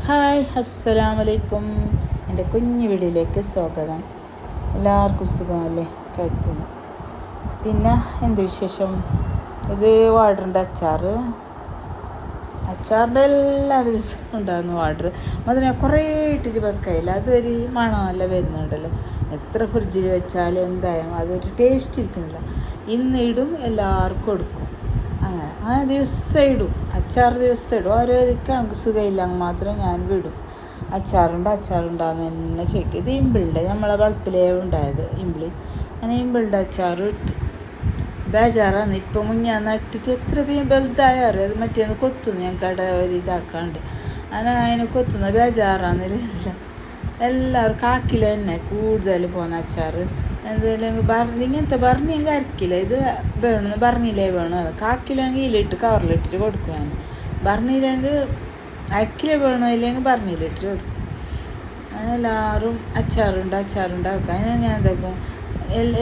Hi അസ്സലാമു അലൈക്കും. എൻ്റെ കുഞ്ഞു വീടിലേക്ക് സ്വാഗതം. എല്ലാവർക്കും സുഖമല്ലേ കരുതുന്നു. പിന്നെ എന്ത് വിശേഷം? ഇത് വാട്ടറിൻ്റെ അച്ചാറിൻ്റെ എല്ലാ ദിവസവും ഉണ്ടാകുന്നു വാട്ടർ. അതിനെ കുറേ ഇട്ടിട്ട് വെക്കയില്ല, അതൊരു മണമെല്ലാം വരുന്നുണ്ടല്ലോ. എത്ര ഫ്രിഡ്ജിൽ വെച്ചാലും എന്തായാലും അതൊരു ടേസ്റ്റ് ഇരിക്കുന്നില്ല. ഇന്ന് ഇടും, എല്ലാവർക്കും കൊടുക്കും. അങ്ങനെ ആ ദിവസം ഇടും, ദിവസം ഇടും. ഓരോരിക്കും സുഖമില്ലെങ്കിൽ മാത്രം ഞാൻ വിടും. അച്ചാറുണ്ടാകുന്ന തന്നെ ചോദിക്കും. ഇത് ഇമ്പിളിൻ്റെ നമ്മളെ വളപ്പിലേ ഉണ്ടായത് ഇമ്പിളി. അങ്ങനെ ഇമ്പിളിൻ്റെ അച്ചാർ ഇട്ട് ബേജാറാണ്. ഇപ്പം മുന്നേ ഇട്ടിട്ട് എത്ര വലുതായാറ് അത് മറ്റേന്ന് കൊത്തുന്നു. ഞാൻ കട ഒരു ഇതാക്കാണ്ട് അങ്ങനെ അതിനെ കൊത്തുന്ന ബേജാറാന്നില്ല. എല്ലാവരും കാക്കില തന്നെ കൂടുതൽ പോകുന്ന അച്ചാർ. എന്തെങ്കിലും ഇങ്ങനത്തെ ഭരണിയെങ്കിൽ അരക്കില്ല. ഇത് വേണമെന്ന് ഭരണിയിലേ വേണം. കാക്കിലെങ്കിൽ ഇതിലിട്ട് കവറിലിട്ടിട്ട് കൊടുക്കും. ഞാൻ ഭരണിയിലെങ്കിൽ അരക്കിലേ വേണോ ഇല്ലെങ്കിൽ ഭരണിയിലിട്ടിട്ട് കൊടുക്കും. അങ്ങനെ എല്ലാവരും അച്ചാറുണ്ടാക്കുക. അതിന് ഞാൻ എന്താക്കും,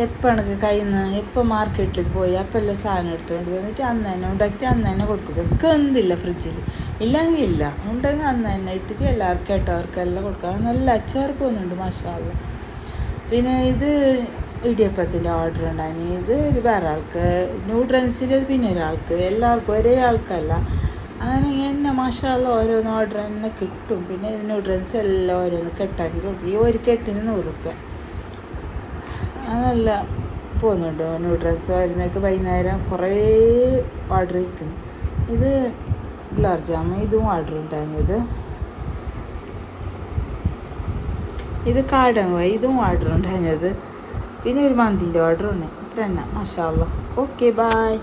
എപ്പോൾ എനിക്ക് കയ്യിൽ നിന്ന് എപ്പോൾ മാർക്കറ്റിലേക്ക് പോയി അപ്പം എല്ലാം സാധനം എടുത്തുകൊണ്ട് വന്നിട്ട് അന്ന് തന്നെ ഉണ്ടാക്കിയിട്ട് അന്ന് തന്നെ കൊടുക്കും. വെക്കുന്നില്ല ഫ്രിഡ്ജിൽ. ഇല്ലെങ്കിൽ ഇല്ല, ഉണ്ടെങ്കിൽ അന്ന് തന്നെ ഇട്ടിട്ട് എല്ലാവർക്കും കേട്ടവർക്കെല്ലാം കൊടുക്കാം. നല്ല അച്ചാർ പോകുന്നുണ്ട് മാഷാ അല്ലാ. പിന്നെ ഇത് ഇടിയപ്പത്തിൻ്റെ ഓർഡർ ഉണ്ടായി. ഇത് വേറെ ആൾക്ക്, ന്യൂട്രൻസിൽ പിന്നെ ഒരാൾക്ക്, എല്ലാവർക്കും ഒരേ ആൾക്കല്ല. അങ്ങനെ ഇങ്ങനെ മാഷാ അല്ലാ ഓരോന്ന് ഓർഡർ തന്നെ കിട്ടും. പിന്നെ ന്യൂട്രൻസ് എല്ലാം ഓരോന്ന് കെട്ടാക്കി കൊടുക്കും. ഈ ഒരു കെട്ടിന് 100 രൂപ. അതല്ല പോകുന്നുണ്ട്. ന്യൂട്രൻസ് വരുന്നേക്ക് വൈകുന്നേരം കുറേ ഓർഡർ ഇരിക്കുന്നു. ഇത് ഗുലാബ് ജാമുൻ, ഇതും ഓർഡർ ഉണ്ടായിരുന്നത്. ഇത് കാടങ്ങ, ഇതും ഓർഡർ ഉണ്ടായിരുന്നത്. പിന്നെ ഒരു മന്തിൻ്റെ ഓർഡർ ഉണ്ട്. ഇത്ര തന്നെ മാഷാ അല്ലാ. Okay, bye.